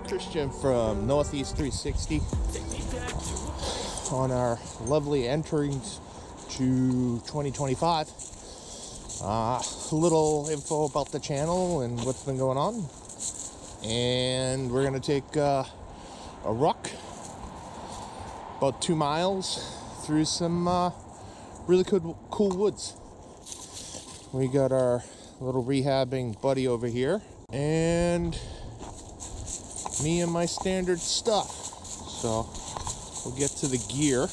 Christian from Northeast 360 on our lovely entrance to 2025. A little info about the channel and what's been going on, and we're gonna take a ruck about 2 miles through some really cool woods. We got our little rehabbing buddy over here, and me and my standard stuff. So we'll get to the gear.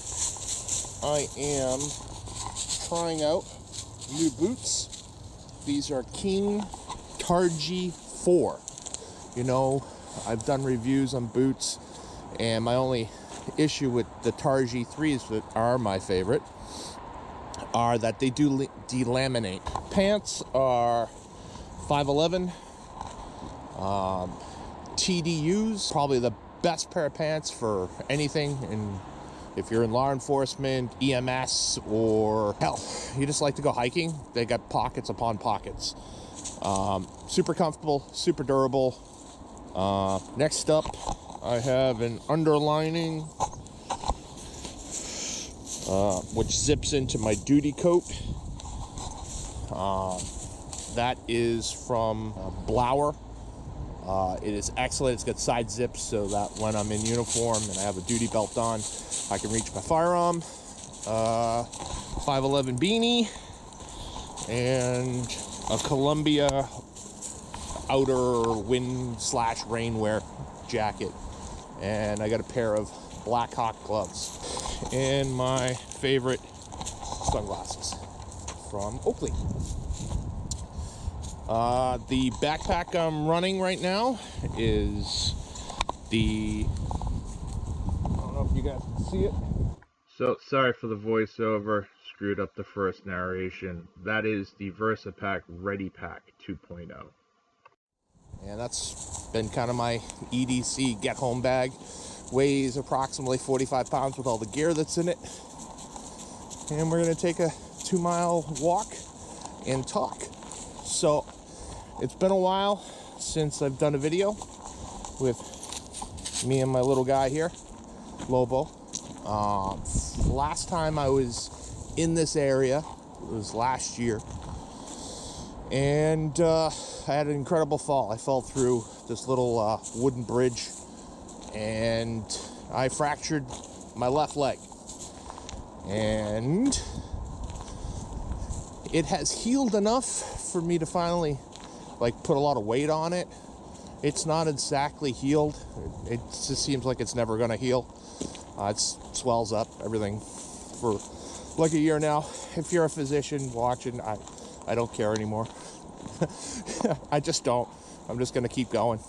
I am trying out new boots. These are King Targhee 4. You know, I've done reviews on boots, and my only issue with the Targhee 3s that are my favorite are that they do delaminate. Pants are 511 TDUs, probably the best pair of pants for anything, and if you're in law enforcement, EMS, or hell, you just like to go hiking, they got pockets upon pockets. Super comfortable, super durable. Next up, I have an underlining which zips into my duty coat. That is from Blower. It is excellent. It's got side zips so that when I'm in uniform and I have a duty belt on, I can reach my firearm. 511 beanie and a Columbia outer wind/rain wear jacket. And I got a pair of Black Hawk gloves and my favorite sunglasses from Oakley. The backpack I'm running right now is the, I don't know if you guys can see it. So sorry for the voiceover, screwed up the first narration. That is the VersaPack ReadyPack 2.0. And that's been kind of my EDC get home bag. Weighs approximately 45 pounds with all the gear that's in it. And we're gonna take a 2-mile walk and talk. So it's been a while since I've done a video with me and my little guy here, Lobo. Last time I was in this area, it was last year, and I had an incredible fall. I fell through this little wooden bridge, and I fractured my left leg. And it has healed enough for me to finally put a lot of weight on it. It's not exactly healed. It just seems like it's never gonna heal. It swells up everything for like a year now. If you're a physician watching, I don't care anymore. I just don't. I'm just gonna keep going.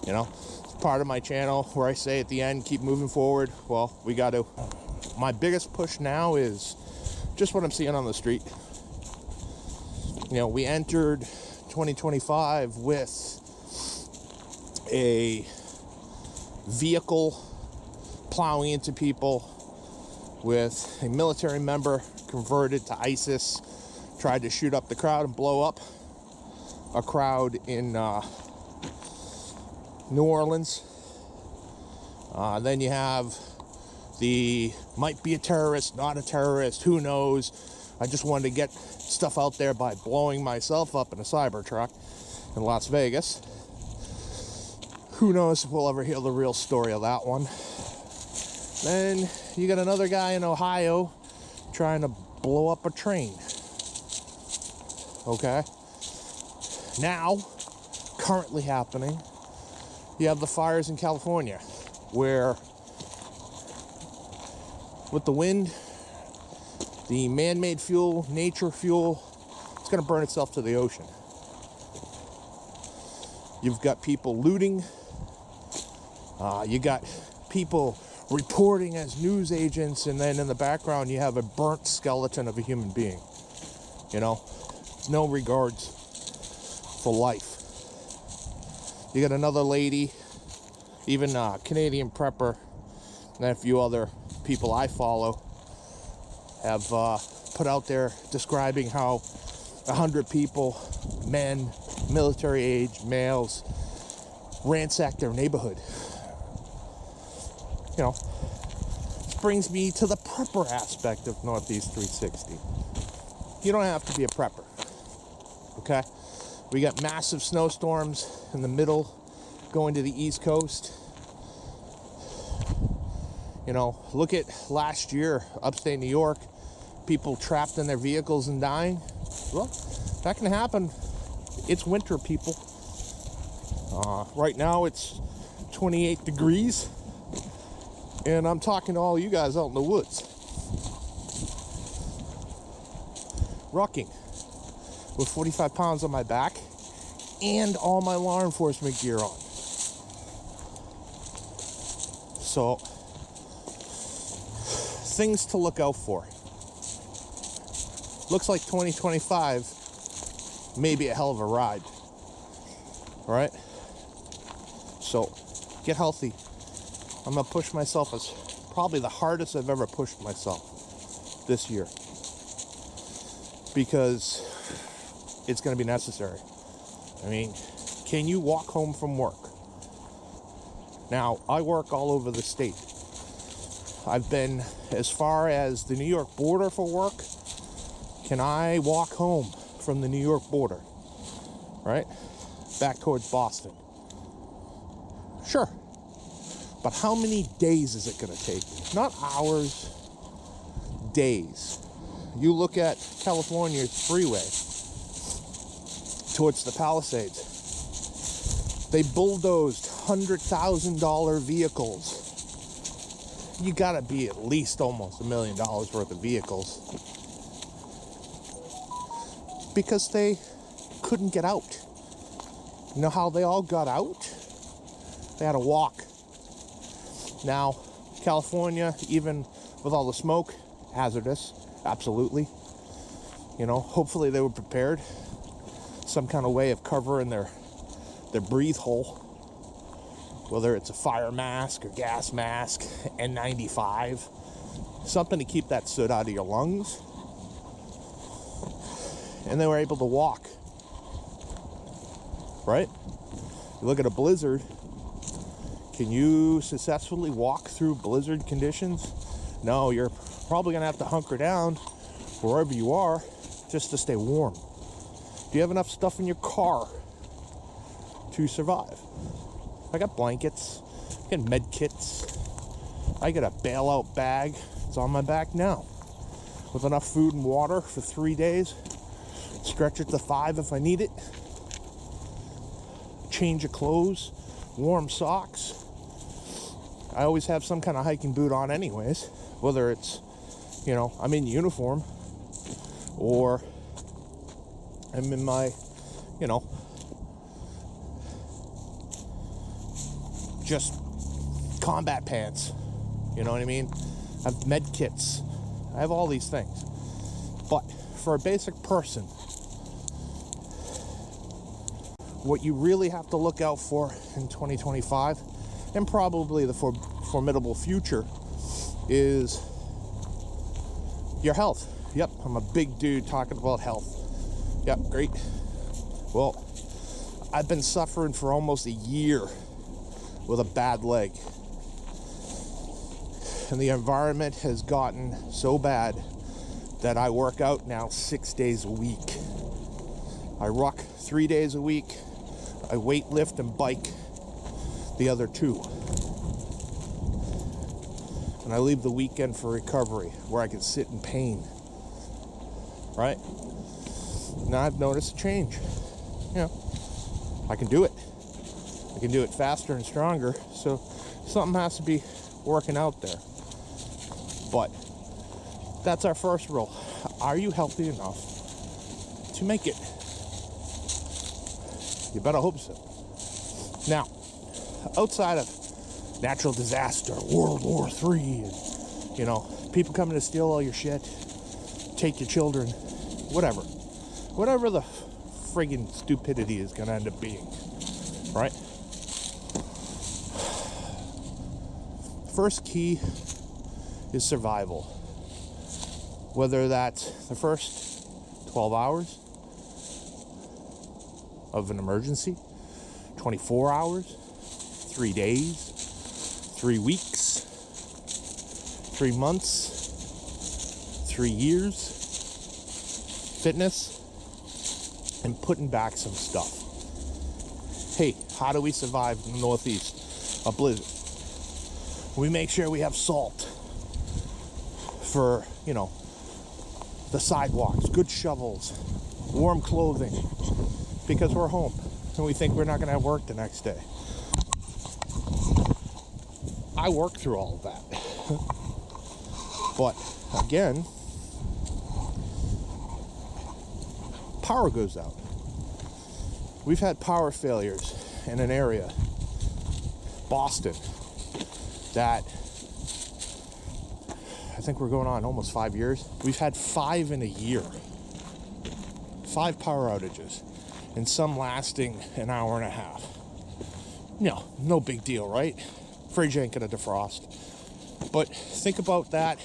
You know, it's part of my channel where I say at the end, keep moving forward. Well, we got to. My biggest push now is just what I'm seeing on the street. You know, we entered 2025 with a vehicle plowing into people, with a military member converted to ISIS, tried to shoot up the crowd and blow up a crowd in New Orleans. Then you have the might be a terrorist, not a terrorist, who knows. I just wanted to get stuff out there by blowing myself up in a Cybertruck in Las Vegas. Who knows if we'll ever hear the real story of that one. Then you got another guy in Ohio trying to blow up a train. Okay. Now, currently happening, you have the fires in California, where with the wind, the man-made fuel, nature fuel, it's going to burn itself to the ocean. You've got people looting. You got people reporting as news agents, and then in the background you have a burnt skeleton of a human being. You know, no regards for life. You got another lady, even Canadian Prepper, and a few other people I follow have put out there describing how 100 people, men, military age, males, ransack their neighborhood. You know, this brings me to the prepper aspect of Northeast 360. You don't have to be a prepper, okay? We got massive snowstorms in the middle going to the East Coast. You know, look at last year, upstate New York, people trapped in their vehicles and dying. Well, that can happen. It's winter, people. Right now it's 28 degrees, and I'm talking to all you guys out in the woods. Rucking with 45 pounds on my back and all my law enforcement gear on. So, things to look out for. Looks like 2025 may be a hell of a ride. All right? So, get healthy. I'm going to push myself as probably the hardest I've ever pushed myself this year. Because it's going to be necessary. I mean, can you walk home from work? Now, I work all over the state. I've been as far as the New York border for work. Can I walk home from the New York border? Right? Back towards Boston. Sure. But how many days is it going to take? Not hours, days. You look at California's freeway towards the Palisades. They bulldozed $100,000 vehicles. You gotta be at least almost $1 million worth of vehicles. Because they couldn't get out. You know how they all got out? They had to walk. Now, California, even with all the smoke, hazardous, absolutely. You know, hopefully they were prepared. Some kind of way of covering their breathe hole. Whether it's a fire mask or gas mask, N95. Something to keep that soot out of your lungs. And they were able to walk. Right? You look at a blizzard. Can you successfully walk through blizzard conditions? No, you're probably going to have to hunker down wherever you are just to stay warm. Do you have enough stuff in your car to survive? I got blankets, I got med kits, I got a bailout bag. It's on my back now. With enough food and water for 3 days. Stretch it to 5 if I need it. Change of clothes, warm socks. I always have some kind of hiking boot on anyways. Whether it's, you know, I'm in uniform or I'm in my, you know, just combat pants. You know what I mean? I have med kits. I have all these things. But for a basic person, what you really have to look out for in 2025 and probably the formidable future is your health. Yep, I'm a big dude talking about health. Yep, great. Well, I've been suffering for almost a year with a bad leg. And the environment has gotten so bad that I work out now 6 days a week. I ruck 3 days a week. I weight lift and bike the other 2. And I leave the weekend for recovery where I can sit in pain. Right? Now I've noticed a change. You know, I can do it. I can do it faster and stronger. So something has to be working out there. But that's our first rule. Are you healthy enough to make it? You better hope so. Now, outside of natural disaster, World War III, and, you know, people coming to steal all your shit, take your children, whatever. Whatever the friggin' stupidity is going to end up being. Right? First key is survival. Whether that's the first 12 hours of an emergency, 24 hours, 3 days, 3 weeks, 3 months, 3 years, fitness, and putting back some stuff. Hey, how do we survive in the Northeast? A blizzard. We make sure we have salt for, the sidewalks, good shovels, warm clothing, because we're home and we think we're not going to have work the next day. I work through all of that. But again, power goes out. We've had power failures in an area, Boston, that I think we're going on almost 5 years. We've had 5 in a year. 5 power outages, and some lasting an hour and a half. No big deal, right? Fridge ain't gonna defrost. But think about that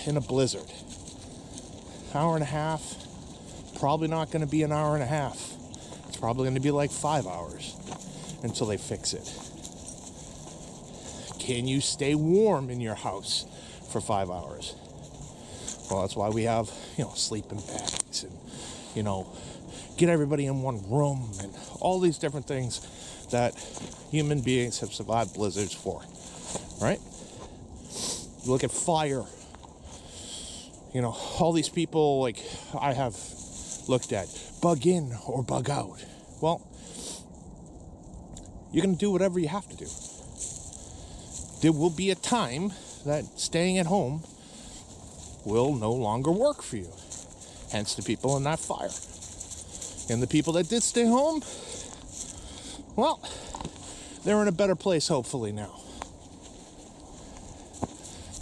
in a blizzard. Hour and a half, probably not gonna be an hour and a half. It's probably gonna be like 5 hours until they fix it. Can you stay warm in your house for 5 hours? Well, that's why we have, sleeping bags and, get everybody in one room and all these different things that human beings have survived blizzards for, right? You look at fire, all these people like I have looked at, bug in or bug out. Well, you're going to do whatever you have to do. There will be a time that staying at home will no longer work for you. Hence the people in that fire. And the people that did stay home, well, they're in a better place hopefully now.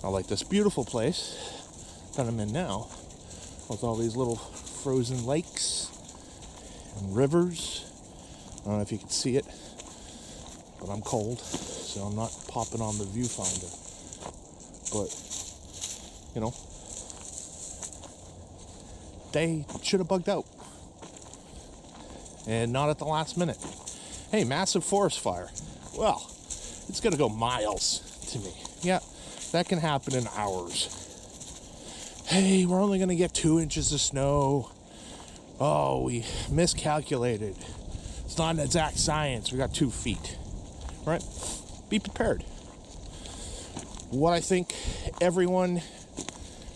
I like this beautiful place that I'm in now, with all these little frozen lakes and rivers. I don't know if you can see it, but I'm cold, so I'm not popping on the viewfinder. But, they should have bugged out. And not at the last minute. Hey, massive forest fire. Well, it's going to go miles to me. Yeah, that can happen in hours. Hey, we're only going to get 2 inches of snow. Oh, we miscalculated. It's not an exact science. We got 2 feet. Right? Be prepared. What I think everyone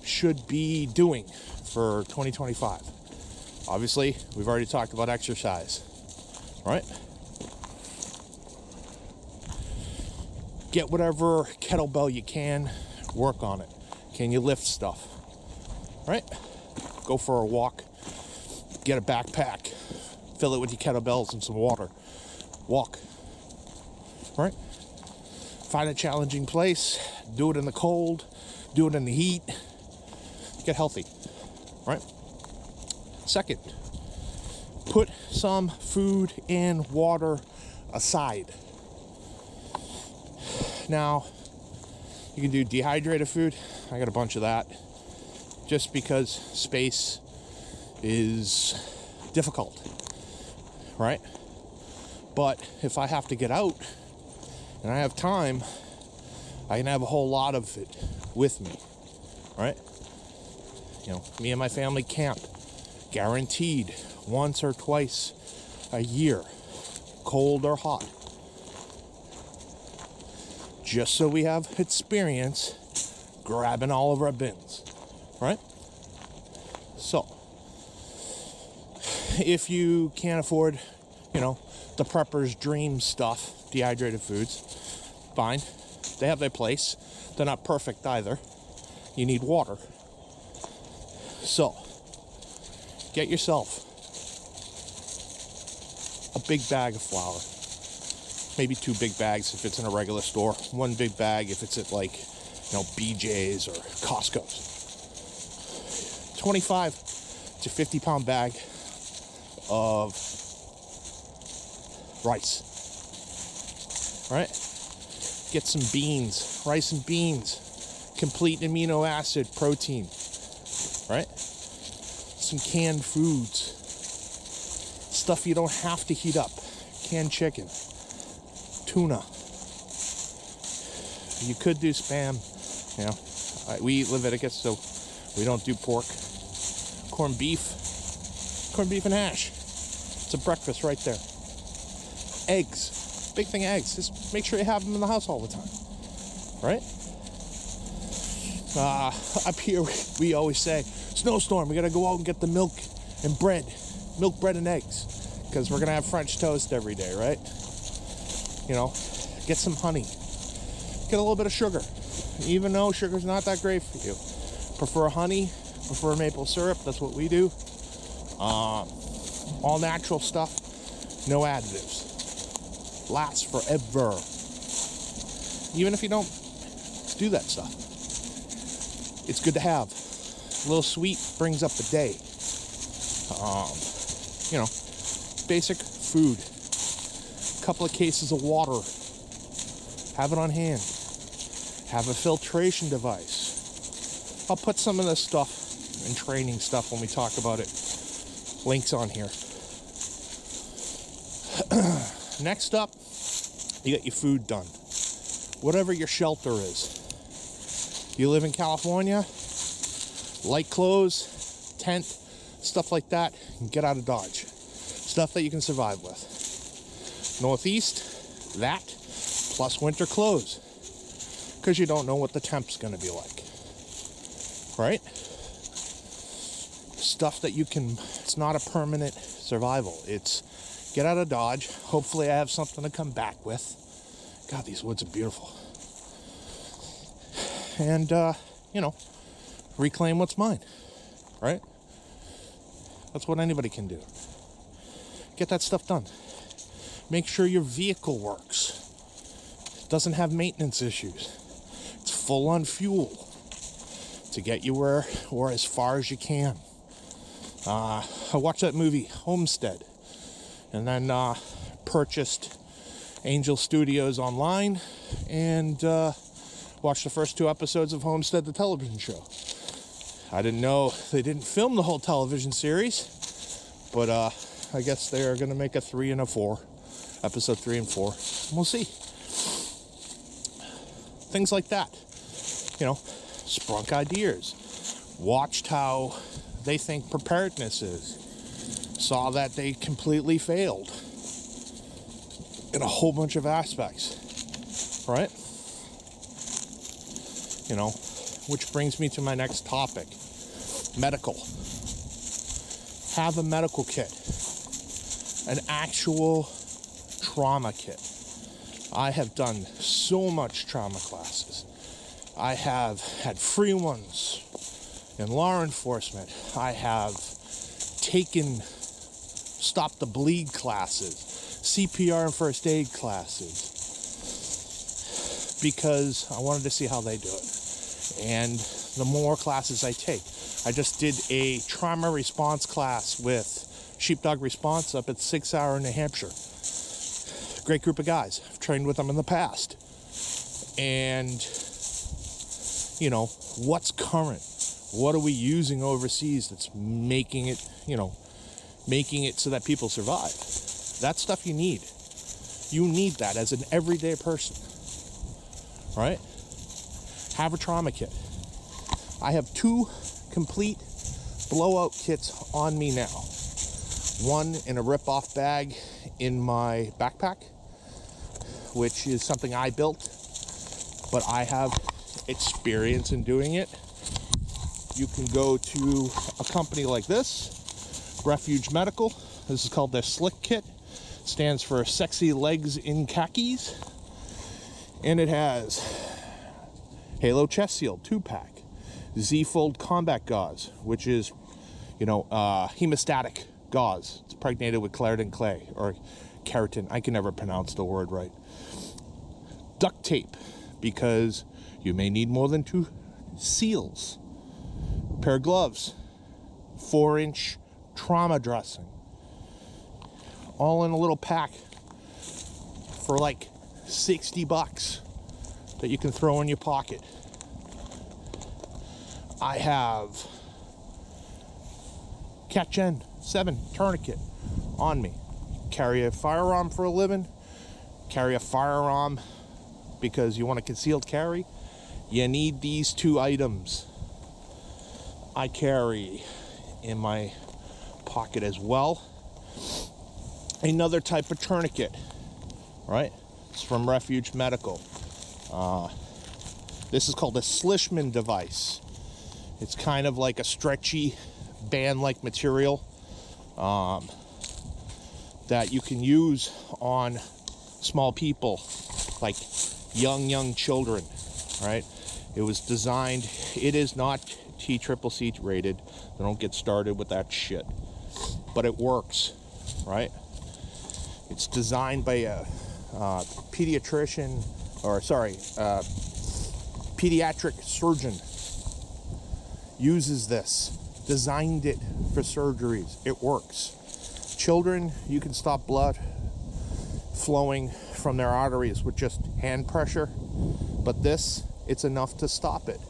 should be doing for 2025. Obviously, we've already talked about exercise, right? Get whatever kettlebell you can, work on it. Can you lift stuff, right? Go for a walk, get a backpack, fill it with your kettlebells and some water. Walk, right? Find a challenging place, do it in the cold, do it in the heat, get healthy, right? Second, put some food and water aside. Now, you can do dehydrated food. I got a bunch of that just because space is difficult, right? But if I have to get out and I have time, I can have a whole lot of it with me, right? Me and my family camp. Guaranteed once or twice a year, cold or hot, just so we have experience grabbing all of our bins, right? So if you can't afford, the prepper's dream stuff, dehydrated foods, fine, they have their place. They're not perfect either. You need water. So get yourself a big bag of flour. Maybe 2 big bags if it's in a regular store. 1 big bag if it's at BJ's or Costco's. 25 to 50 pound bag of rice. Right? Get some beans, rice and beans. Complete amino acid protein. Right? Some canned foods, stuff you don't have to heat up, canned chicken, tuna. You could do Spam. You know, we eat Leviticus, so we don't do pork. Corned beef and hash. It's a breakfast right there. Eggs, big thing of eggs. Just make sure you have them in the house all the time, right? Up here we always say, snowstorm, we gotta go out and get the milk and bread, and eggs, because we're gonna have French toast every day, right? You know, get some honey, get a little bit of sugar, even though sugar's not that great for you. Prefer honey, prefer maple syrup. That's what we do. All natural stuff, no additives. Lasts forever. Even if you don't do that stuff, it's good to have. A little sweet brings up the day. You know, basic food. A couple of cases of water. Have it on hand. Have a filtration device. I'll put some of this stuff in training stuff when we talk about it. Links on here. Next up, you get your food done. Whatever your shelter is. You live in California, light clothes, tent, stuff like that, and get out of Dodge. Stuff that you can survive with. Northeast, that, plus winter clothes. Because you don't know what the temp's going to be like. Right? Stuff that you can, it's not a permanent survival. It's get out of Dodge. Hopefully I have something to come back with. God, these woods are beautiful. And, you know, reclaim what's mine. Right? That's what anybody can do. Get that stuff done. Make sure your vehicle works. Doesn't have maintenance issues. It's full on fuel to get you where or as far as you can. I watched that movie Homestead, and then purchased Angel Studios online and watched the first 2 episodes of Homestead, the television show. I didn't know they didn't film the whole television series, but I guess they're going to make a 3 and a 4, episode 3 and 4. We'll see. Things like that. You know, sprunk ideas. Watched how they think preparedness is. Saw that they completely failed in a whole bunch of aspects. Right? You know, which brings me to my next topic. Medical. Have a medical kit. An actual trauma kit. I have done so much trauma classes. I have had free ones in law enforcement. I have taken stop the bleed classes, CPR and first aid classes, because I wanted to see how they do it. And the more classes I take, I just did a trauma response class with Sheepdog Response up at 6 Hour in New Hampshire. Great group of guys. I've trained with them in the past. And, you know, what's current? What are we using overseas that's making it, you know, making it so that people survive? That's stuff you need. You need that as an everyday person. Right? Have a trauma kit. I have 2 complete blowout kits on me now. One in a rip-off bag in my backpack, which is something I built, but I have experience in doing it. You can go to a company like this, Refuge Medical. This is called their Slick Kit. It stands for Sexy Legs in Khakis. And it has Halo Chest Shield 2-pack, Z-Fold Combat Gauze, which is, you know, hemostatic gauze. It's pregnated with Claritin clay, or keratin. I can never pronounce the word right. Duct tape, because you may need more than 2 seals. Pair of gloves. 4-inch trauma dressing. All in a little pack for like $60 that you can throw in your pocket. I have Cat Gen 7 tourniquet on me. Carry a firearm for a living. carry a firearm because you want a concealed carry, you need these 2 items. I carry in my pocket as well another type of tourniquet, right? It's from Refuge Medical. This is called a Slishman device. It's kind of like a stretchy band-like material that you can use on small people, like young children, right? It was designed, it is not TCCC rated. They don't get started with that shit. But it works, right? It's designed by a pediatric surgeon. Uses this, designed it for surgeries. It works. Children, you can stop blood flowing from their arteries with just hand pressure, but this, it's enough to stop it.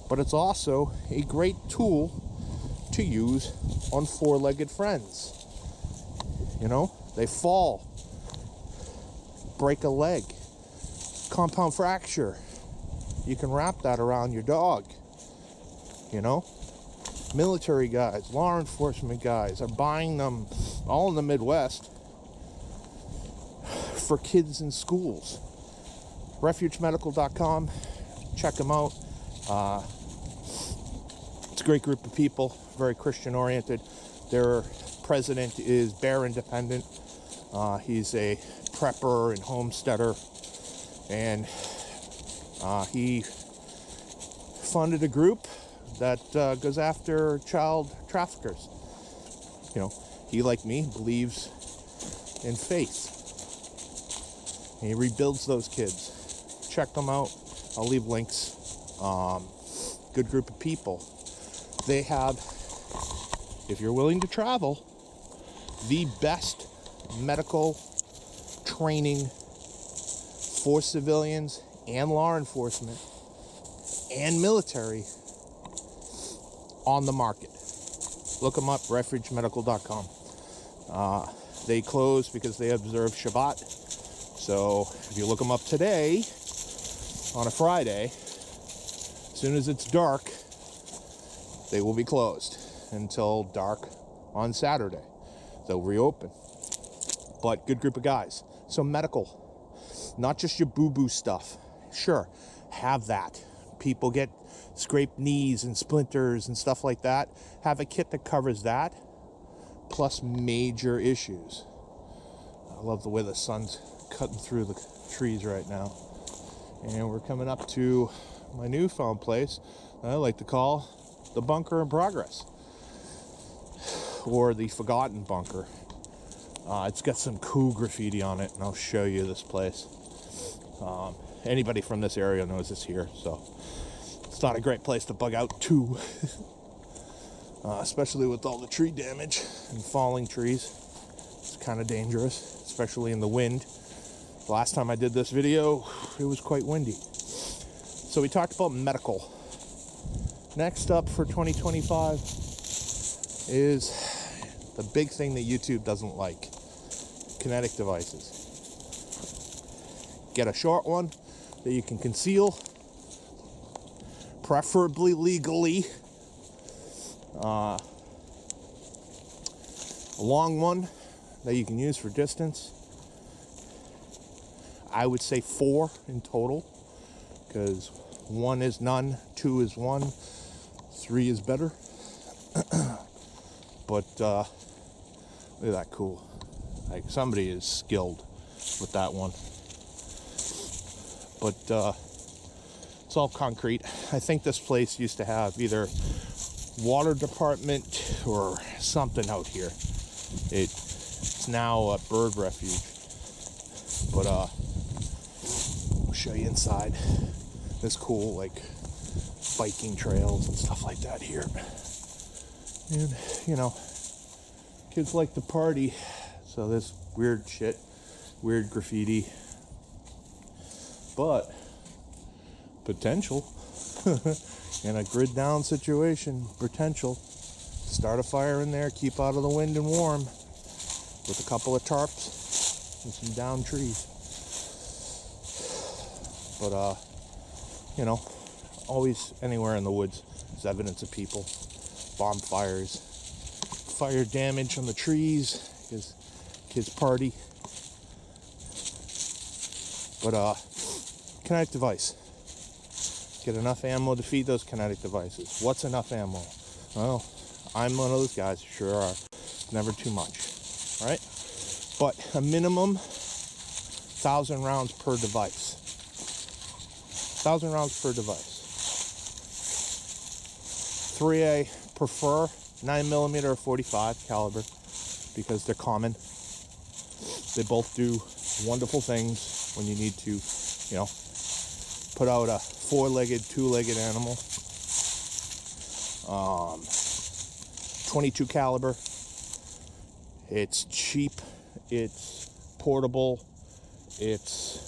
But it's also a great tool to use on 4-legged friends. You know, they fall, break a leg, compound fracture. You can wrap that around your dog. You know, military guys, law enforcement guys are buying them all in the Midwest for kids in schools. RefugeMedical.com, check them out. It's a great group of people, very Christian oriented. Their president is Bear Independent. He's a prepper and homesteader, and he funded a group that goes after child traffickers. You know, he, like me, believes in faith. And he rebuilds those kids. Check them out. I'll leave links. Good group of people. They have, if you're willing to travel, the best medical training for civilians and law enforcement and military on the market. Look them up, refugemedical.com. They close because they observe Shabbat. So if you look them up today on a Friday, as soon as it's dark, they will be closed until dark on Saturday. They'll reopen. But good group of guys. So medical, not just your boo-boo stuff. Sure, have that. People get scraped knees and splinters and stuff like that. Have a kit that covers that, plus major issues. I love the way the sun's cutting through the trees right now. And we're coming up to my newfound place I like to call the Bunker in Progress, or the Forgotten Bunker. It's got some cool graffiti on it, and I'll show you this place. Anybody from this area knows it's here, so it's not a great place to bug out to. Especially with all the tree damage and falling trees. It's kind of dangerous, especially in the wind. The last time I did this video, it was quite windy. So we talked about medical. Next up for 2025 is the big thing that YouTube doesn't like: kinetic devices. Get a short one that you can conceal, preferably legally. A long one that you can use for distance. I would say 4 in total, because 1 is none, 2 is 1, 3 is better. But look at that, cool. Like, somebody is skilled with that one. But it's all concrete. I think this place used to have either water department or something out here. It's now a bird refuge. But I'll show you inside. There's cool, like, biking trails and stuff like that here. And, you know, kids like to party, so there's weird shit, weird graffiti, but potential in a grid down situation, potential. Start a fire in there, keep out of the wind and warm with a couple of tarps and some down trees. But you know, always anywhere in the woods is evidence of people, bonfires, fire damage on the trees, because kids party. But kinetic device. Get enough ammo to feed those kinetic devices. What's enough ammo? Well, I'm one of those guys, sure are. Never too much, right? But a minimum 1,000 rounds per device. 1,000 rounds per device. 3A prefer 9mm or 45 caliber because they're common. They both do wonderful things when you need to, you know, put out a 4-legged, 2-legged animal. 22 caliber. It's cheap. It's portable. It's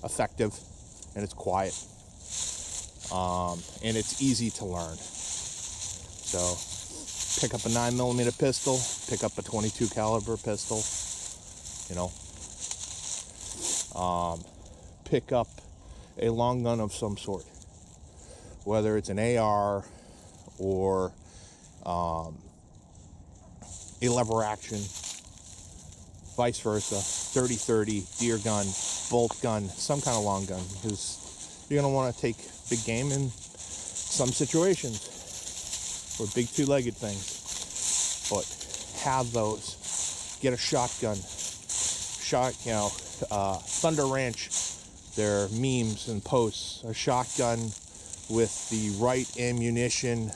effective, and it's quiet. And it's easy to learn. So pick up a 9mm pistol, pick up a 22 caliber pistol, you know. Pick up a long gun of some sort, whether it's an AR or a lever action, vice versa, 30-30, deer gun, bolt gun, some kind of long gun, because you're going to want to take big game in some situations, or big 2-legged things. But have those. Get a shotgun. Thunder Ranch, their memes and posts. A shotgun with the right ammunition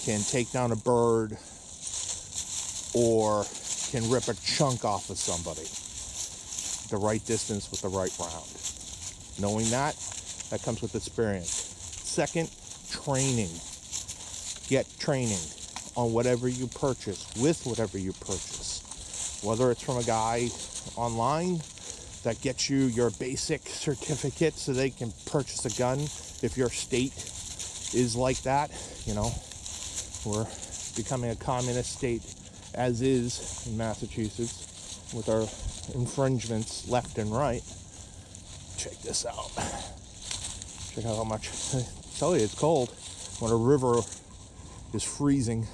can take down a bird or can rip a chunk off of somebody. The right distance with the right round. Knowing that comes with experience. Second, training. Get training on whatever you purchase, with whatever you purchase. Whether it's from a guy online that gets you your basic certificate so they can purchase a gun if your state is like that. You know, we're becoming a communist state as is in Massachusetts with our infringements left and right. Check this out. Check out how much. I tell you, it's cold when a river is freezing.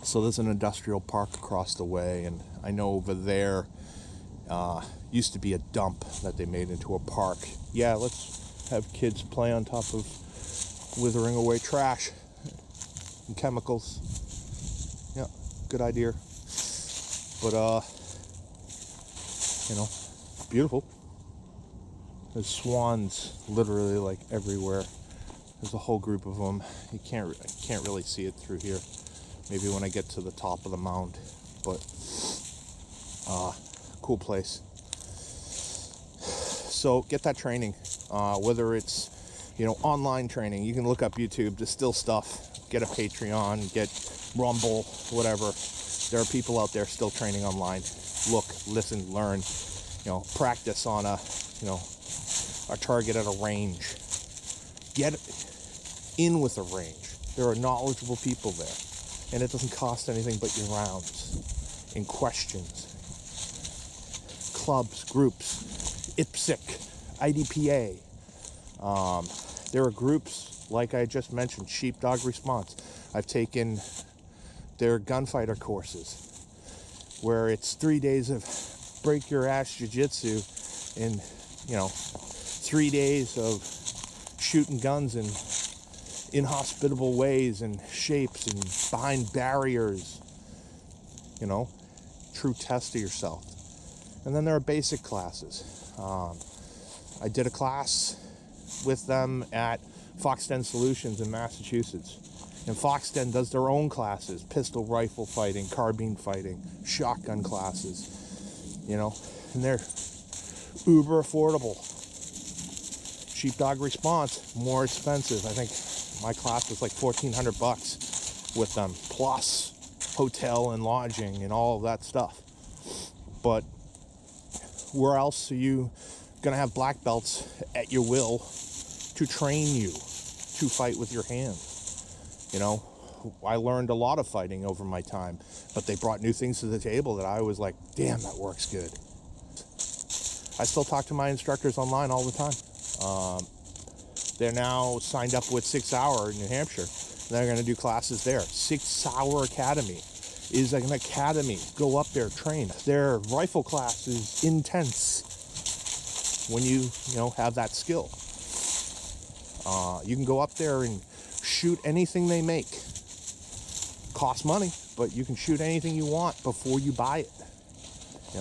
So there's an industrial park across the way, and I know over there used to be a dump that they made into a park. Yeah, let's have kids play on top of withering away trash and chemicals. Yeah, good idea. But you know, beautiful. There's swans literally like everywhere. There's a whole group of them. I can't really see it through here. Maybe when I get to the top of the mound. But cool place. So get that training. Whether it's, you know, online training, you can look up YouTube, distill stuff, get a Patreon, get Rumble, whatever. There are people out there still training online. Look, listen, learn, you know, practice on a target at a range. Get in with a range. There are knowledgeable people there, and it doesn't cost anything but your rounds and questions. Clubs, groups, IPSC, IDPA. There are groups, like I just mentioned, Sheepdog Response. I've taken their gunfighter courses, where it's 3 days of break your ass jiu-jitsu and, you know, 3 days of shooting guns in inhospitable ways and shapes and behind barriers, you know, true test of yourself. And then there are basic classes. I did a class with them at Foxden Solutions in Massachusetts. And Foxden does their own classes, pistol rifle fighting, carbine fighting, shotgun classes, you know, and they're uber affordable. Sheepdog Response, more expensive. I think my class was like $1,400 with them, plus hotel and lodging and all of that stuff. But where else are you gonna have black belts at your will to train you to fight with your hands? You know, I learned a lot of fighting over my time, but they brought new things to the table that I was like, damn, that works good. I still talk to my instructors online all the time. They're now signed up with 6 Hour in New Hampshire. They're going to do classes there. 6 Hour Academy is an academy. Go up there, train. Their rifle class is intense when you have that skill. You can go up there and shoot anything they make. Costs money, but you can shoot anything you want before you buy it.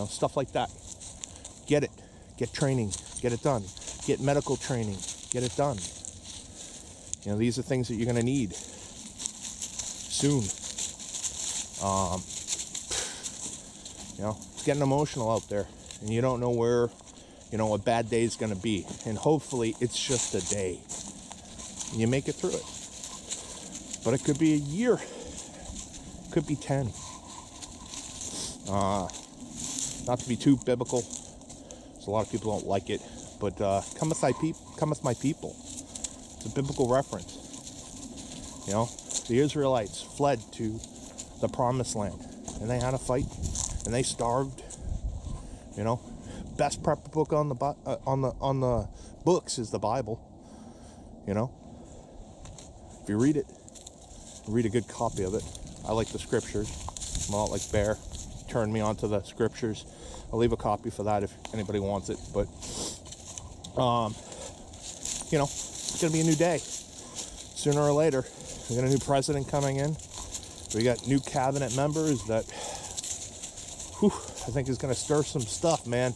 Stuff like that. Get it. Get training. Get it done. Get medical training. Get it done. These are things that you're going to need soon. It's getting emotional out there, and you don't know where, a bad day is going to be. And hopefully it's just a day. And you make it through it. But it could be a year. It could be 10. Not to be too biblical, because a lot of people don't like it. But cometh my people. It's a biblical reference. The Israelites fled to the promised land, and they had a fight, and they starved. Best prep book on the books is the Bible. If you read it, read a good copy of it. I like the scriptures. I'm not like Bear. Turn me on to the scriptures. I'll leave a copy for that if anybody wants it. But it's gonna be a new day. Sooner or later, we got a new president coming in. We got new cabinet members that, I think is gonna stir some stuff, man.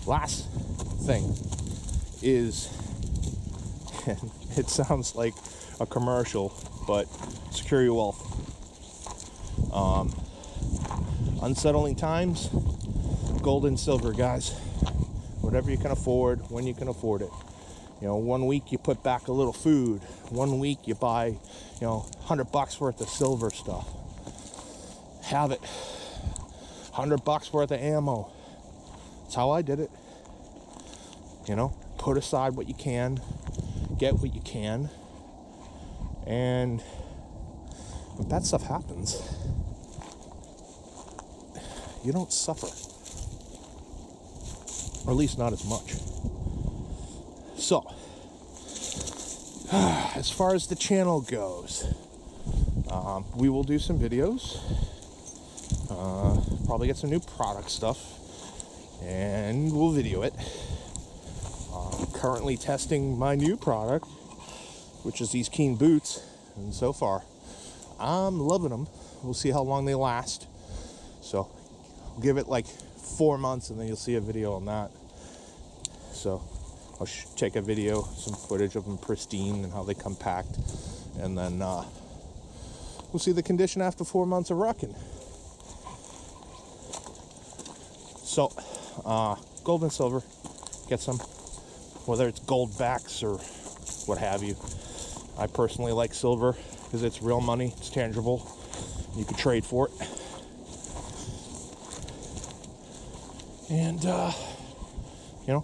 Last thing is, it sounds like a commercial, but secure your wealth. Unsettling times, gold and silver, guys. Whatever you can afford, when you can afford it. 1 week you put back a little food. 1 week you buy, $100 worth of silver stuff. Have it. $100 worth of ammo. That's how I did it. Put aside what you can, get what you can, and when bad stuff happens, you don't suffer. Or at least not as much. So, as far as the channel goes, we will do some videos. Probably get some new product stuff, and we'll video it. Currently testing my new product, which is these Keen boots, and so far I'm loving them. We'll see how long they last. So I'll give it like 4 months, and then you'll see a video on that. So I'll take a video, some footage of them pristine and how they come packed, and then we'll see the condition after 4 months of rocking. So gold and silver, get some, whether it's gold backs or what have you. I personally like silver because it's real money, it's tangible, you can trade for it. And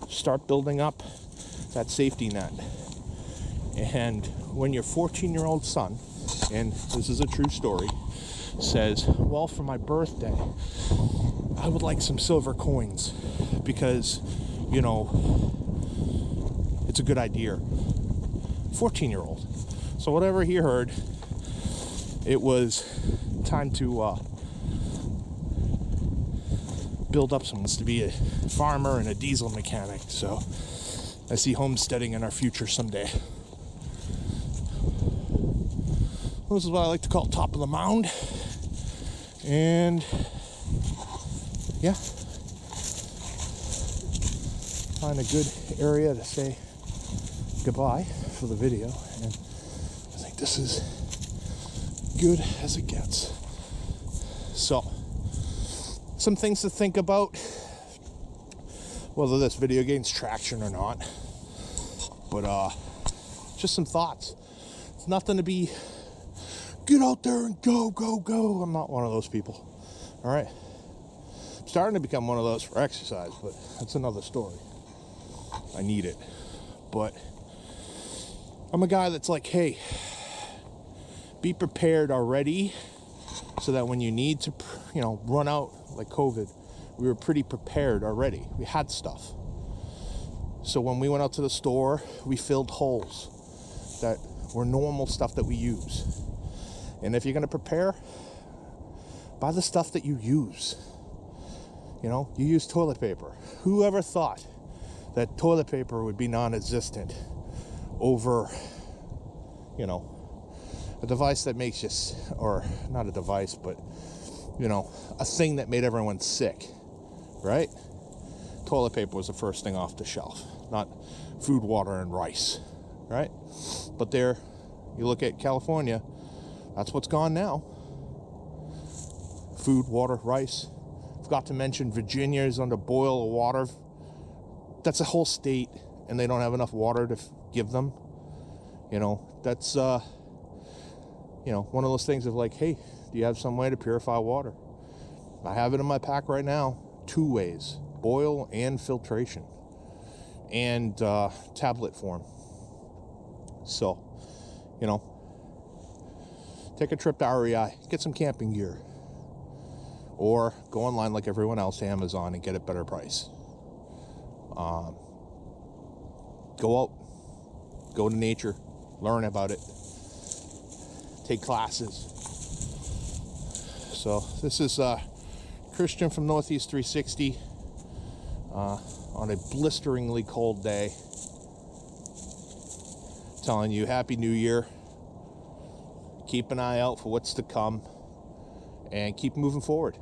start building up that safety net. And when your 14-year-old son, and this is a true story, says, well, for my birthday, I would like some silver coins because, it's a good idea. 14-year-old. So whatever he heard, it was time to build up someone to be a farmer and a diesel mechanic. So I see homesteading in our future someday. This is what I like to call top of the mound. And yeah, find a good area to say goodbye for the video, and I think this is good as it gets. So, some things to think about, whether this video gains traction or not, but just some thoughts. It's nothing to be get out there and go, go, go. I'm not one of those people. All right, I'm starting to become one of those for exercise, but that's another story. I need it, but I'm a guy that's like, hey, be prepared already, so that when you need to, run out, like COVID, we were pretty prepared already. We had stuff. So when we went out to the store, we filled holes that were normal stuff that we use. And if you're going to prepare, buy the stuff that you use. You know, you use toilet paper. Whoever thought that toilet paper would be non-existent over, you know, a device that makes you, or not a device, but, you know, a thing that made everyone sick, right? Toilet paper was the first thing off the shelf, not food, water, and rice, right? But there, you look at California, that's what's gone now. Food, water, rice. Forgot to mention Virginia is under boil of water. That's a whole state, and they don't have enough water to give them. You know, that's, you know, one of those things of like, hey, do you have some way to purify water? I have it in my pack right now, 2 ways, boil and filtration, and tablet form. So, you know, take a trip to REI, get some camping gear, or go online like everyone else to Amazon and get it better price. Go out, go to nature, learn about it, take classes. So this is Christian from Northeast 360 on a blisteringly cold day, telling you Happy New Year. Keep an eye out for what's to come and keep moving forward.